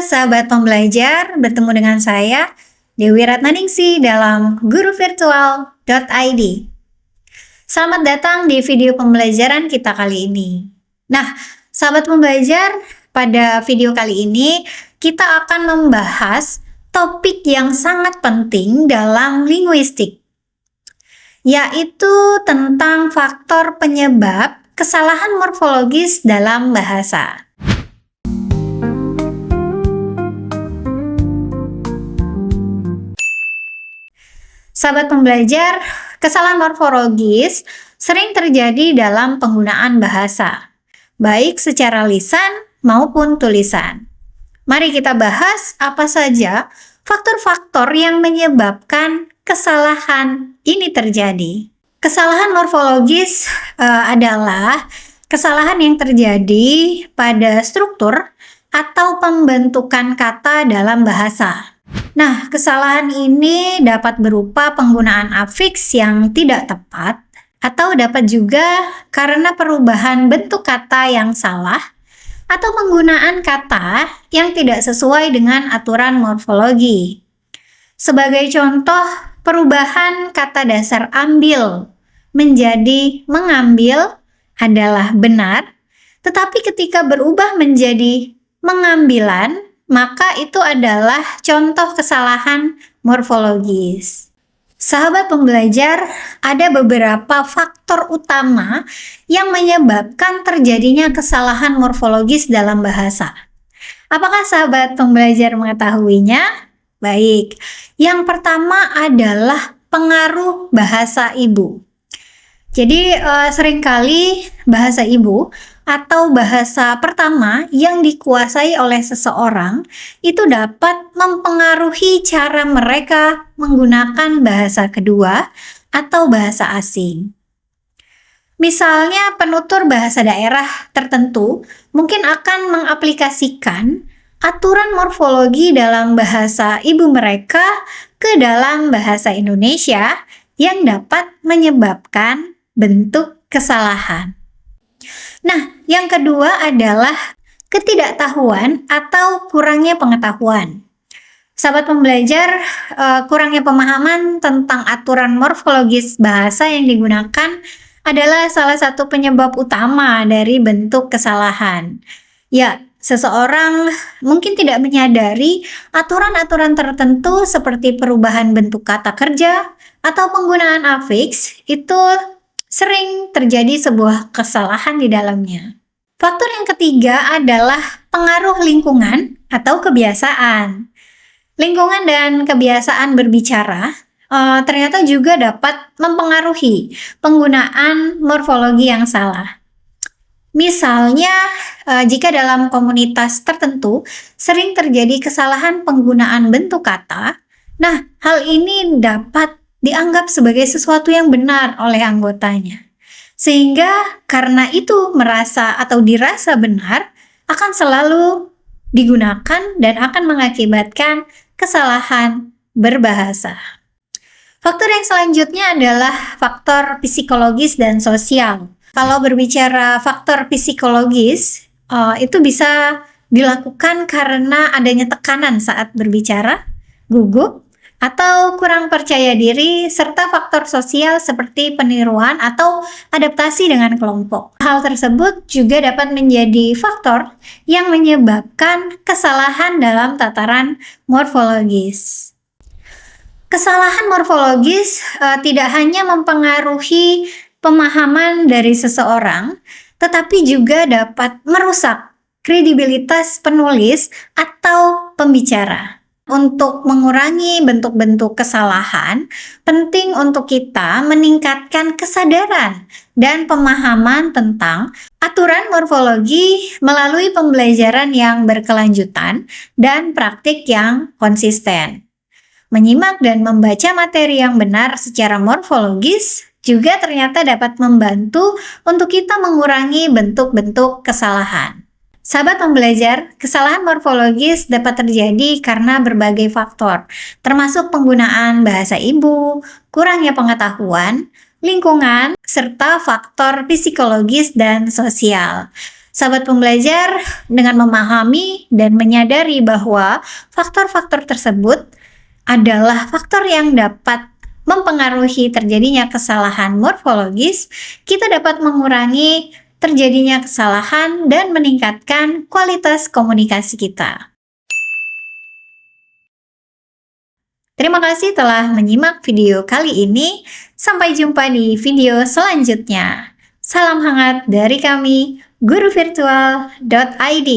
sahabat pembelajar, bertemu dengan saya, Dewi Ratnaningsih dalam guruvirtual.id. Selamat datang di video pembelajaran kita kali ini. Nah, sahabat pembelajar, pada video kali ini kita akan membahas topik yang sangat penting dalam linguistik, yaitu tentang faktor penyebab kesalahan morfologis dalam bahasa. Sahabat pembelajar, kesalahan morfologis sering terjadi dalam penggunaan bahasa, baik secara lisan maupun tulisan. Mari kita bahas apa saja faktor-faktor yang menyebabkan kesalahan ini terjadi. Kesalahan morfologis adalah kesalahan yang terjadi pada struktur atau pembentukan kata dalam bahasa. Nah, kesalahan ini dapat berupa penggunaan afiks yang tidak tepat, atau dapat juga karena perubahan bentuk kata yang salah, atau penggunaan kata yang tidak sesuai dengan aturan morfologi. Sebagai contoh, perubahan kata dasar ambil menjadi mengambil adalah benar, tetapi ketika berubah menjadi mengambilan, maka itu adalah contoh kesalahan morfologis. Sahabat pembelajar, ada beberapa faktor utama yang menyebabkan terjadinya kesalahan morfologis dalam bahasa. Apakah sahabat pembelajar mengetahuinya? Baik, yang pertama adalah pengaruh bahasa ibu. Jadi seringkali bahasa ibu atau bahasa pertama yang dikuasai oleh seseorang itu dapat mempengaruhi cara mereka menggunakan bahasa kedua atau bahasa asing. Misalnya penutur bahasa daerah tertentu mungkin akan mengaplikasikan aturan morfologi dalam bahasa ibu mereka ke dalam bahasa Indonesia yang dapat menyebabkan bentuk kesalahan. Nah, yang kedua adalah ketidaktahuan atau kurangnya pengetahuan. Sahabat pembelajar, kurangnya pemahaman tentang aturan morfologis bahasa yang digunakan adalah salah satu penyebab utama dari bentuk kesalahan. Ya, seseorang mungkin tidak menyadari aturan-aturan tertentu seperti perubahan bentuk kata kerja atau penggunaan afiks itu sering terjadi sebuah kesalahan di dalamnya. Faktor yang ketiga adalah pengaruh lingkungan atau kebiasaan. Lingkungan dan kebiasaan berbicara ternyata juga dapat mempengaruhi penggunaan morfologi yang salah. Misalnya, jika dalam komunitas tertentu sering terjadi kesalahan penggunaan bentuk kata, nah hal ini dapat dianggap sebagai sesuatu yang benar oleh anggotanya. Sehingga karena itu merasa atau dirasa benar, akan selalu digunakan dan akan mengakibatkan kesalahan berbahasa. Faktor yang selanjutnya adalah faktor psikologis dan sosial. Kalau berbicara faktor psikologis, itu bisa dilakukan karena adanya tekanan saat berbicara, gugup, atau kurang percaya diri, serta faktor sosial seperti peniruan atau adaptasi dengan kelompok. Hal tersebut juga dapat menjadi faktor yang menyebabkan kesalahan dalam tataran morfologis. Kesalahan morfologis tidak hanya mempengaruhi pemahaman dari seseorang, tetapi juga dapat merusak kredibilitas penulis atau pembicara. Untuk mengurangi bentuk-bentuk kesalahan, penting untuk kita meningkatkan kesadaran dan pemahaman tentang aturan morfologi melalui pembelajaran yang berkelanjutan dan praktik yang konsisten. Menyimak dan membaca materi yang benar secara morfologis juga ternyata dapat membantu untuk kita mengurangi bentuk-bentuk kesalahan. Sahabat pembelajar, kesalahan morfologis dapat terjadi karena berbagai faktor, termasuk penggunaan bahasa ibu, kurangnya pengetahuan, lingkungan, serta faktor psikologis dan sosial. Sahabat pembelajar, dengan memahami dan menyadari bahwa faktor-faktor tersebut adalah faktor yang dapat mempengaruhi terjadinya kesalahan morfologis, kita dapat mengurangi terjadinya kesalahan dan meningkatkan kualitas komunikasi kita. Terima kasih telah menyimak video kali ini. Sampai jumpa di video selanjutnya. Salam hangat dari kami, guruvirtual.id.